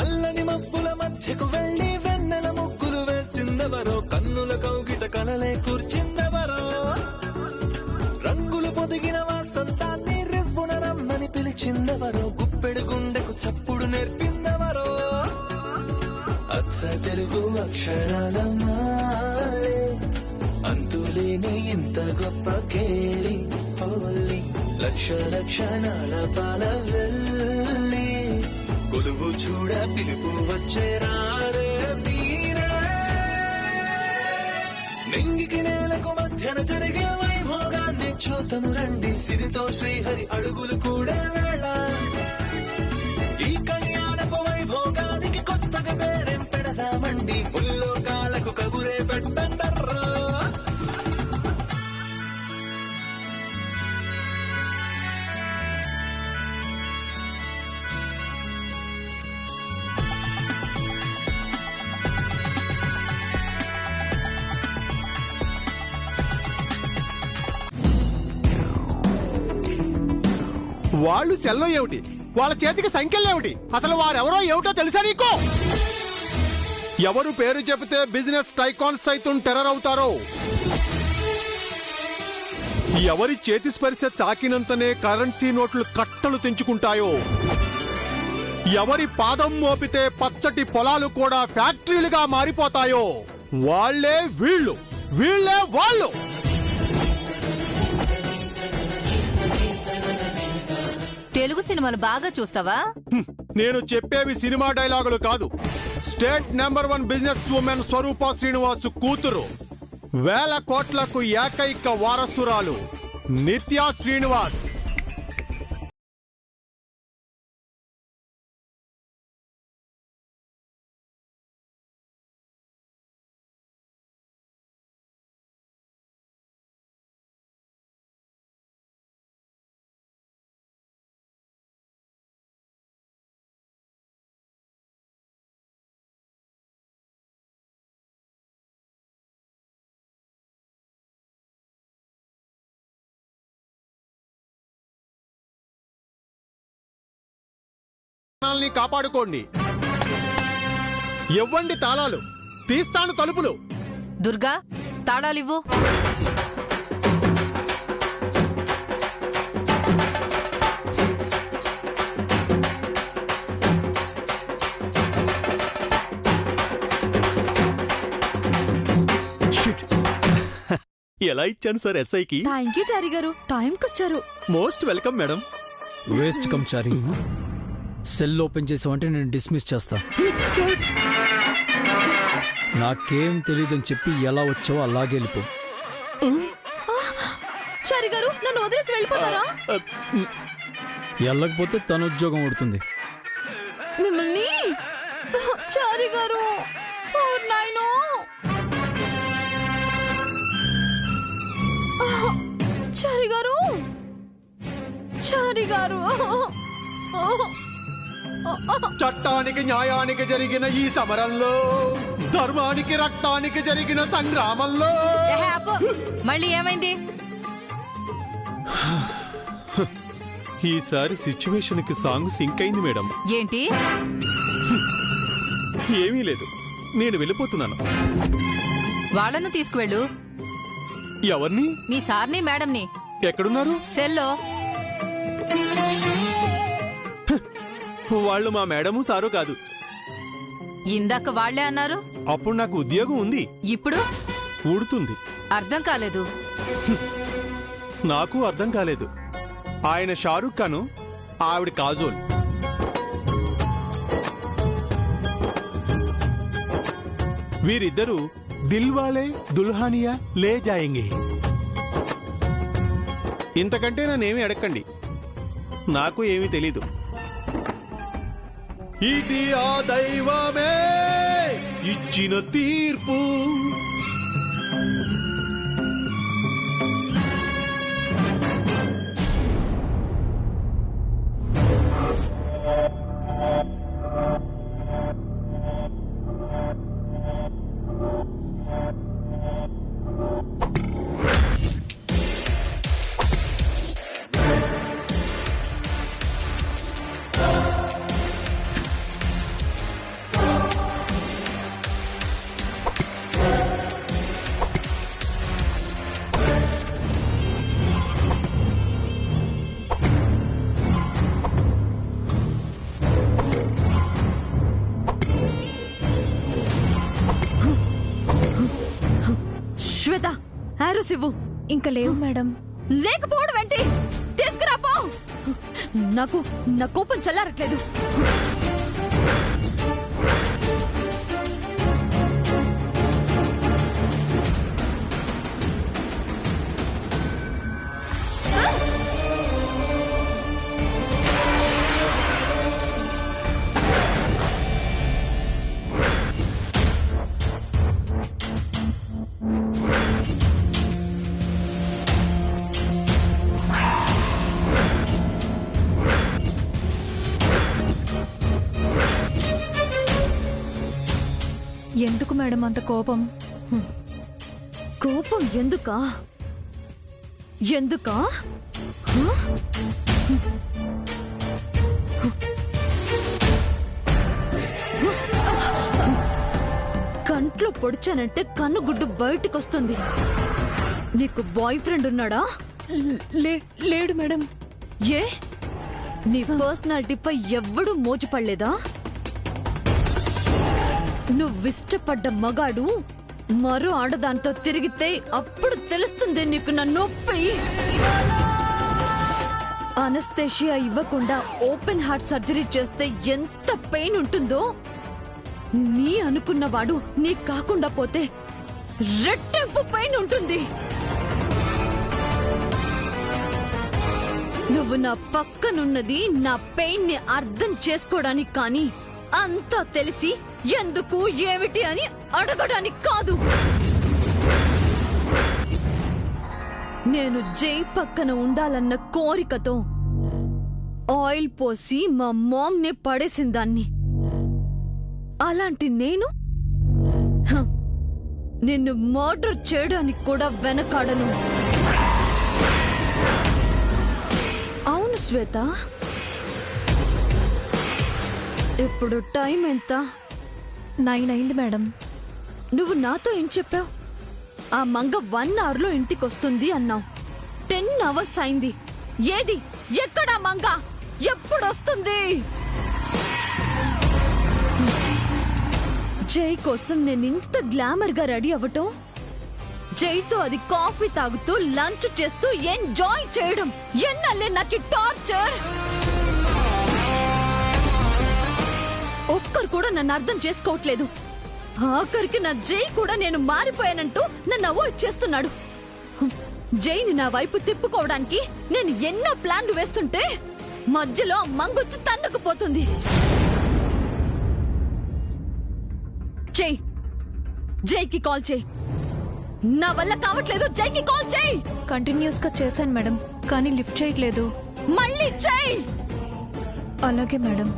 నల్లని మబ్బుల మధ్యకు వెళ్లి వెన్నెల ముగ్గులు వేసిందెవరో, కన్నుల కౌగిట కలలే కూర్చిందెవరో, రంగులు పొదిగిన వాసంతాన్ని రివ్వున రమ్మని పిలిచిందెవరో, గుప్పెడు గుండెకు చప్పుడు నేర్పిందెవరో, అచ్చ తెలుగు అక్షరాల మాలే అంతులేని ఇంత గొప్ప కేళి హోలీ, లక్ష లక్షణాల పాల వెళ్ళి కొలువు చూడ పిలుపు వచ్చేరారే మీరే, నింగికి నేలకు మధ్యన జరిగే వైభోగాన్ని చూతము రండి, సిరితో శ్రీహరి అడుగులు కూడే వేళ, ఈ కళ్యాణపు వైభోగానికి కొత్తగా పేరేం పెడదామండి, ముల్లోకాలకు కబురే పెట్టండర్రా. వాళ్ళు సెల్లో ఏమిటి, వాళ్ళ చేతికి సంఖ్యలేమిటి, అసలు వారెవరో ఏమిటో తెలుసా నీకు? ఎవరు పేరు చెబితే బిజినెస్ టైకాన్స్ సైతం టెర్రర్ అవుతారో, ఎవరి చేతి స్పర్శ తాకినంతనే కరెన్సీ నోట్లు కట్టలు తెంచుకుంటాయో, ఎవరి పాదం మోపితే పచ్చటి పొలాలు కూడా ఫ్యాక్టరీలుగా మారిపోతాయో, వాళ్లే వీళ్ళు, వీళ్లే వాళ్ళు. తెలుగు సినిమాలు బాగా చూస్తావా? నేను చెప్పేవి సినిమా డైలాగులు కాదు. స్టేట్ నెంబర్ 1 బిజినెస్ ఉమెన్ స్వరూప శ్రీనివాస్ కూతురు, వేల కోట్లకు ఏకైక వారసురాలు నిత్యా శ్రీనివాస్. కాపాడుకోండి. ఇవ్వండి తాళాలు, తీస్తాను తలుపులు. దుర్గా, తాళాలివ్వు. ఎలా ఇచ్చాను సార్ ఎస్ఐకి? థ్యాంక్ యూ చారి గారు, టైంకి వచ్చారు. Most welcome madam. Waste come Chari, cell open చేసామంటే నేను డిస్మిస్ చేస్తా. నాకేం తెలియదని చెప్పి ఎలా వచ్చావో అలాగే వెళ్ళిపో. చారి గారు, నన్ను వదిలేసి వెళ్ళిపోతారా? వెళ్ళకపోతే తన ఉద్యోగం ఉడుతుంది. మిమ్మల్ని చారి గారు, నాయనో చారి గారు, చారి గారు. చట్టానికి న్యాయానికి జరిగిన ఈ సమరంలో, ధర్మానికి రక్తానికి జరిగిన సంగ్రామంలో మళ్ళీ ఏమైంది? ఈసారి సిచ్యువేషన్ కి సాంగ్ సింక్ అయింది మేడం. ఏంటి? ఏమీ లేదు, నేను వెళ్ళిపోతున్నాను. వాళ్ళను తీసుకువెళ్ళు. ఎవరిని? మీ సార్ని మేడంని. ఎక్కడున్నారు? సెల్లో. వాళ్ళు మా మేడము సారు కాదు. ఇందాక వాళ్లే అన్నారు. అప్పుడు నాకు ఉద్యోగం ఉంది. ఇప్పుడు ఊడుతుంది. అర్థం కాలేదు. నాకు అర్థం కాలేదు. ఆయన షారుఖ్ ఖాను, ఆవిడ కాజోల్. వీరిద్దరూ దిల్వాలే దుల్హానియా లే జాయింగే. ఇంతకంటే నన్నేమీ అడగండి, నాకు ఏమీ తెలీదు. ఇది ఆ దైవమే ఇచ్చిన తీర్పు. డీటెయిల్స్ ఇవ్వు. ఇంకా లేవు మేడం. లేకపోవడం ఏంటి? తీసుకురా పో. నాకు నా కోపం చల్లారట్లేదు. ఎందుకు మేడం అంత కోపం? కోపం ఎందుకా? ఎందుకా? కంట్లో పొడిచానంటే కన్ను గుడ్డు బయటకొస్తుంది. నీకు బాయ్ ఫ్రెండ్ ఉన్నాడా? లేడు మేడం. ఏ నీ పర్సనాలిటీపై ఎవ్వడూ మోజుపడలేదా? నువ్విష్టపడ్డ మగాడు మరో ఆడదాంతో తిరిగితే అప్పుడు తెలుస్తుంది నీకు నా నొప్పి. అనస్థేషియా ఇవ్వకుండా ఓపెన్ హార్ట్ సర్జరీ చేస్తే ఎంత పెయిన్ ఉంటుందో నీ అనుకున్నవాడు నీ కాకుండా పోతే రెట్టింపు పెయిన్ ఉంటుంది. నువ్వు నా పక్కనున్నది నా పెయిన్ ని అర్థం చేసుకోవడానికి కానీ అంతా తెలిసి ఎందుకు ఏమిటి అని అడగడానికి కాదు. నేను జై పక్కన ఉండాలన్న కోరికతో ఆయిల్ పోసి మా మామ్ ని పడేసిన దాన్ని. అలాంటి నేను నిన్ను మర్డర్ చేయడానికి కూడా వెనకాడను. అవును శ్వేత, ఇప్పుడు టైం ఎంత? 9 అయింది మేడం. నువ్వు నాతో ఏం చెప్పావు? ఆ మంగ 1 అవర్లో ఇంటికొస్తుంది అన్నావు. 10 అవర్స్ అయింది. ఏది ఎక్కడా మంగ? ఎప్పుడొస్తుంది? జై కోసం నేను ఇంత గ్లామర్ గా రెడీ అవ్వటం, జైతో అది కాఫీ తాగుతూ లంచ్ చేస్తూ ఎంజాయ్ చేయడం ఎన్నల్లే నాకు టార్చర్. ఒక్కరు కూడా నన్ను అర్థం చేసుకోవట్లేదు. ఆఖరికి నా జై కూడా నేను మారిపోయానంటూ నన్ను అవాయిడ్ చేస్తున్నాడు. జైని నా వైపు తిప్పుకోవడానికి నేను ఎన్నో ప్లాన్లు వేస్తుంటే మధ్యలో మంగొచ్చి తన్నుకుపోతుంది. చెయ్, జైకి కాల్ చేయి. నా వల్ల కావట్లేదు, జైకి కాల్ చేయి. కంటిన్యూస్ గా చేశాను మేడం, కానీ లిఫ్ట్ చేయట్లేదు. మళ్ళీ చెయ్. అలాగే మేడం.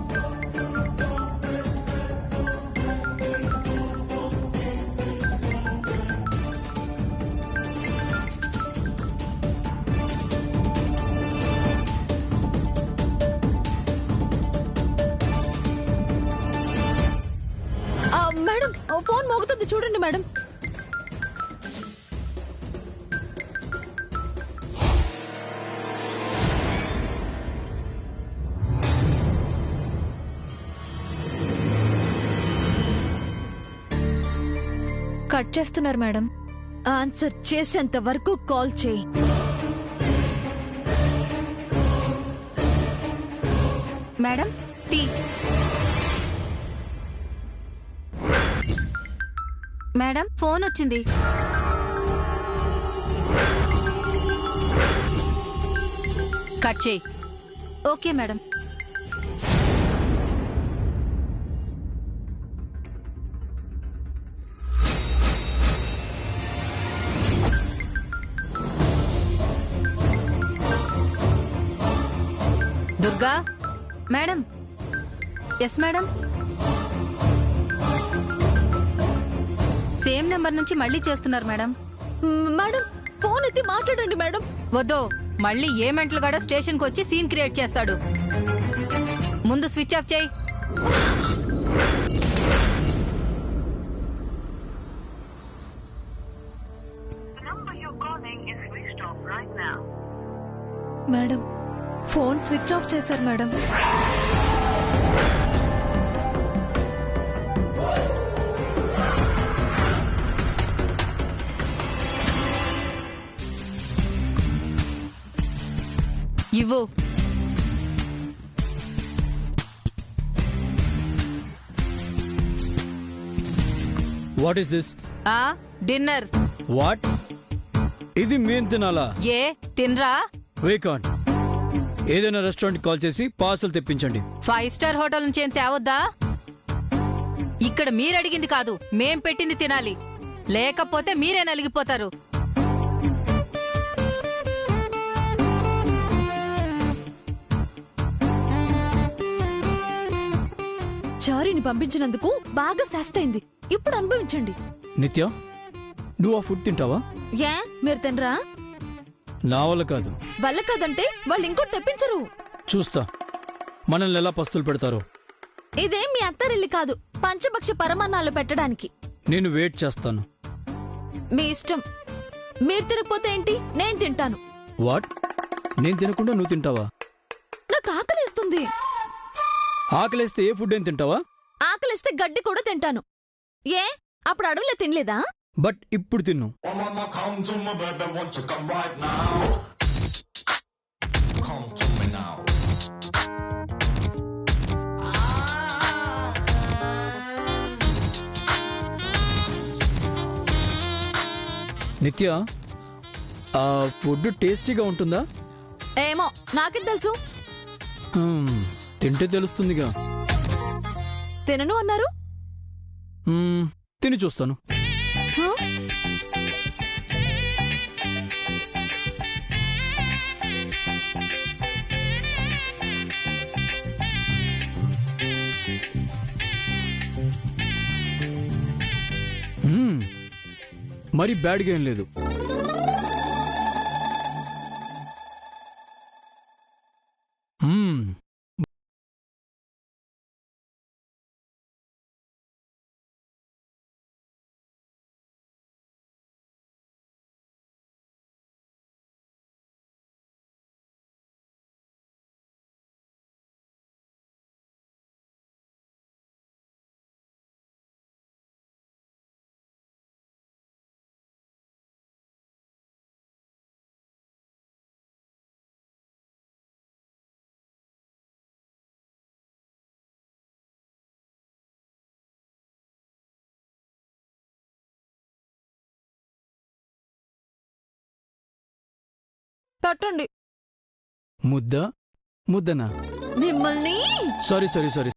మేడం ఫోన్ మోగుతుంది చూడండి మేడం. కట్ చేస్తున్నారు మేడం. ఆన్సర్ చేసేంత వరకు కాల్ చేయి. Madam tea. మేడం ఫోన్ వచ్చింది. కట్ చేయి. Okay madam. Durga madam. Yes madam. Same number నుంచి మళ్ళీ చేస్తున్నారు మేడం. మేడం ఫోన్ ఎత్తి మాట్లాడండి మేడం. వద్దు, మళ్ళీ ఏ మెంటలుగాడో స్టేషన్ కు వచ్చి సీన్ క్రియేట్ చేస్తాడు. ముందు స్విచ్ ఆఫ్ చేయి. మేడం ఫోన్ స్విచ్ ఆఫ్ చేశారు మేడం. ఇవ్వు. What is this? Dinner. What? ఇది మేము తినాలా? ఏ తినరా? వే కాంట్. ఏదైనా రెస్టారెంట్ కాల్ చేసి పార్సల్ తెప్పించండి. 5 స్టార్ హోటల్ నుంచి ఏం తేవద్దా? ఇక్కడ మీరు అడిగింది కాదు, మేం పెట్టింది తినాలి, లేకపోతే మీరే నలిగిపోతారు. చారీని పంపించినందుకు బాగా శాస్తైంది. ఇప్పుడు అనుభవించండి. నిత్య, నువ్వు ఆ ఫుడ్ తింటావా? ఏ మీరు తినరా? నా వల్ల కాదు. వల్ల కాదంటే వాళ్ళు ఇంకోటి తెప్పించరు. చూస్తా మనల్ని ఎలా పస్తులు పెడతారో. ఇదేం మీ అత్తారిల్లి కాదు, పంచభక్ష పరమాన్నాలు పెట్టడానికి. నేను వెయిట్ చేస్తాను. మీ ఇష్టం. మీరు తినకపోతే ఏంటి, నేను తింటాను. వాట్? నేను తినకుండా నువ్వు తింటావా? నాకు ఆకలిస్తుంది. ఆకలేస్తే ఏ ఫుడ్ ఏం తింటావా? ఆకలిస్తే గడ్డి కూడా తింటాను. ఏ అప్పుడు అడవులే తినలేదా? బట్ ఇప్పుడు తిన్ను. నిత్య, ఆ ఫుడ్ టేస్టీగా ఉంటుందా? ఏమో నాకేం తెలుసు. తింటే తెలుస్తుందిగా. తినను అన్నారు. తిని చూస్తాను. హ? మరి బ్యాడ్గా ఏం లేదు. పెట్టండి. ముద్దనా? మిమ్మల్ని. Sorry sorry sorry.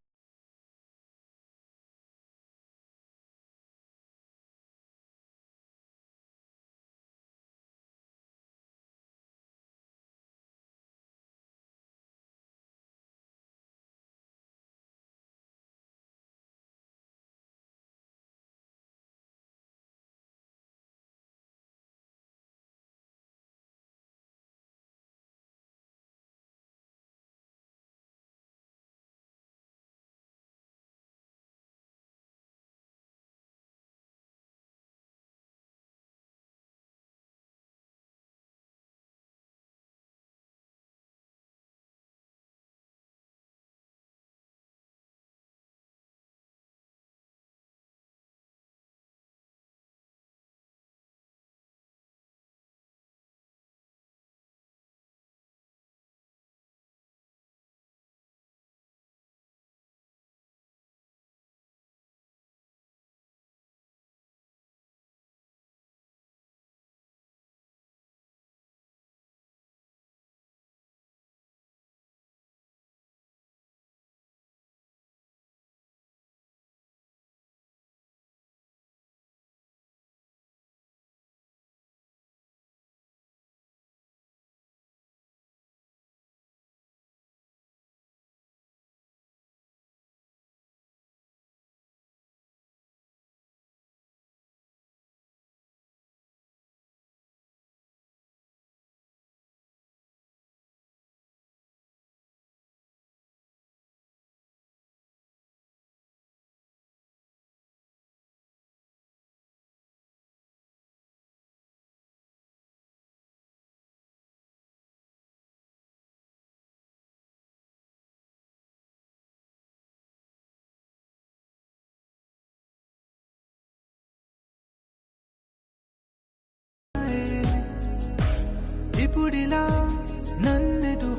ఇప్పుడిలా నన్నెటు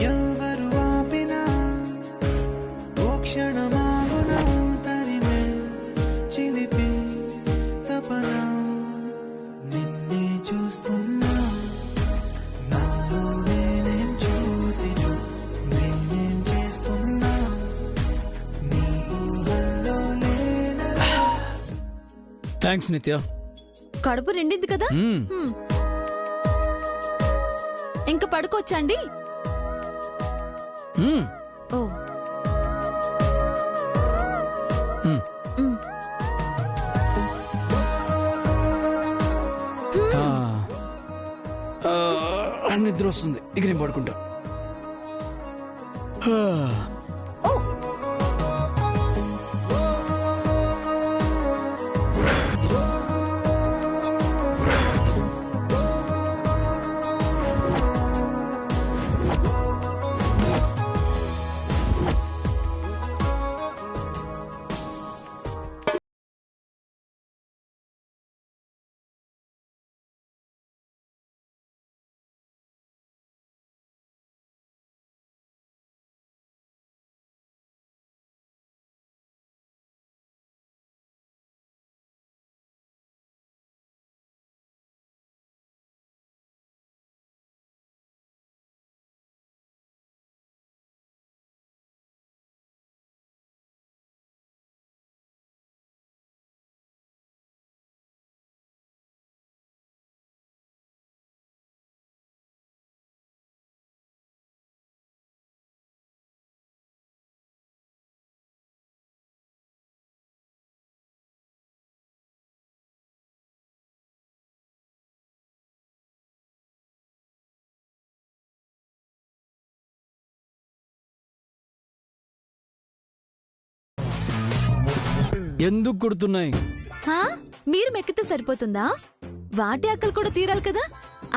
ఎవరు ఆపినా ఓ క్షణమాగునా తరిమే చిలిపి తపన నిన్నే చూస్తున్నా నాలో నేనేం చూసినా నేనేం చేస్తున్నా నీ ఊహల్లో లేనరా. థ్యాంక్స్ నిత్య. కడుపు నిండింది కదా మ్మ్. హ్మ్. ఇంక పడుకోవచ్చండి? మ్మ్. ఓ మ్మ్. మ్. నిద్ర వస్తుంది, ఇక నేను పడుకుంటా. ఓ ఎందుకు కొడుతున్నాయి? హా? మీరు మెక్కితే సరిపోతుందా? వాటి ఆకలి కూడా తీరాలి కదా,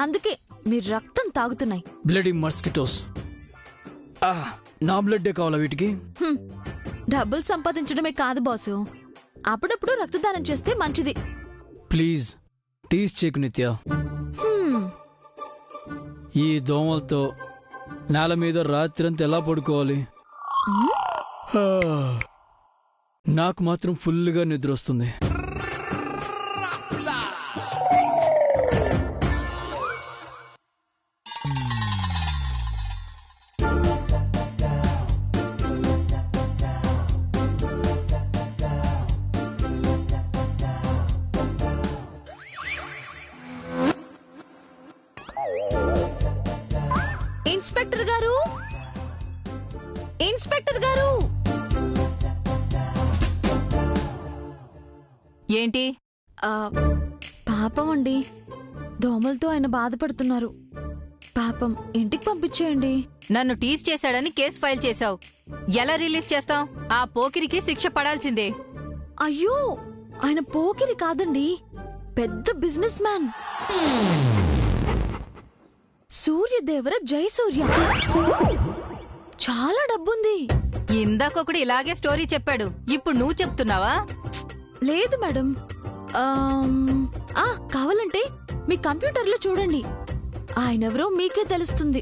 అందుకే మీరు రక్తం తాగుతున్నాయి. Bloody mosquitoes. నా బ్లడ్డే కావాలా వీటికి? హ్మ్. డబ్బులు సంపాదించడమే కాదు బాసు, అప్పుడప్పుడు రక్తదానం చేస్తే మంచిది. ప్లీజ్ టీజ్ చేయకు నిత్య. హ్మ్. ఈ దోమలతో నేల మీద రాత్రంతా ఎలా పడుకోవాలి? ఆ, నాకు మాత్రం ఫుల్గా నిద్ర వస్తుంది. ఇన్స్పెక్టర్ గారు, ఇన్స్పెక్టర్ గారు. ఏంటి? పాపం అండి, దోమలతో ఆయన బాధపడుతున్నారు. పాపం, ఇంటికి పంపించేయండి. నన్ను టీజ్ చేశాడని కేసు ఫైల్ చేశావు. ఎలా రిలీజ్ చేస్తావు? ఆ పోకిరికి శిక్ష పడాల్సిందే. అయ్యో, ఆయన పోకిరి కాదండి, పెద్ద బిజినెస్ మ్యాన్. సూర్యదేవర జయసూర్య. చాలా డబ్బుంది. ఇందాకొకడు ఇలాగే స్టోరీ చెప్పాడు, ఇప్పుడు నువ్వు చెప్తున్నావా? లేదు మేడం, కావాలంటే మీ కంప్యూటర్లో చూడండి, ఆయనెవరో మీకే తెలుస్తుంది.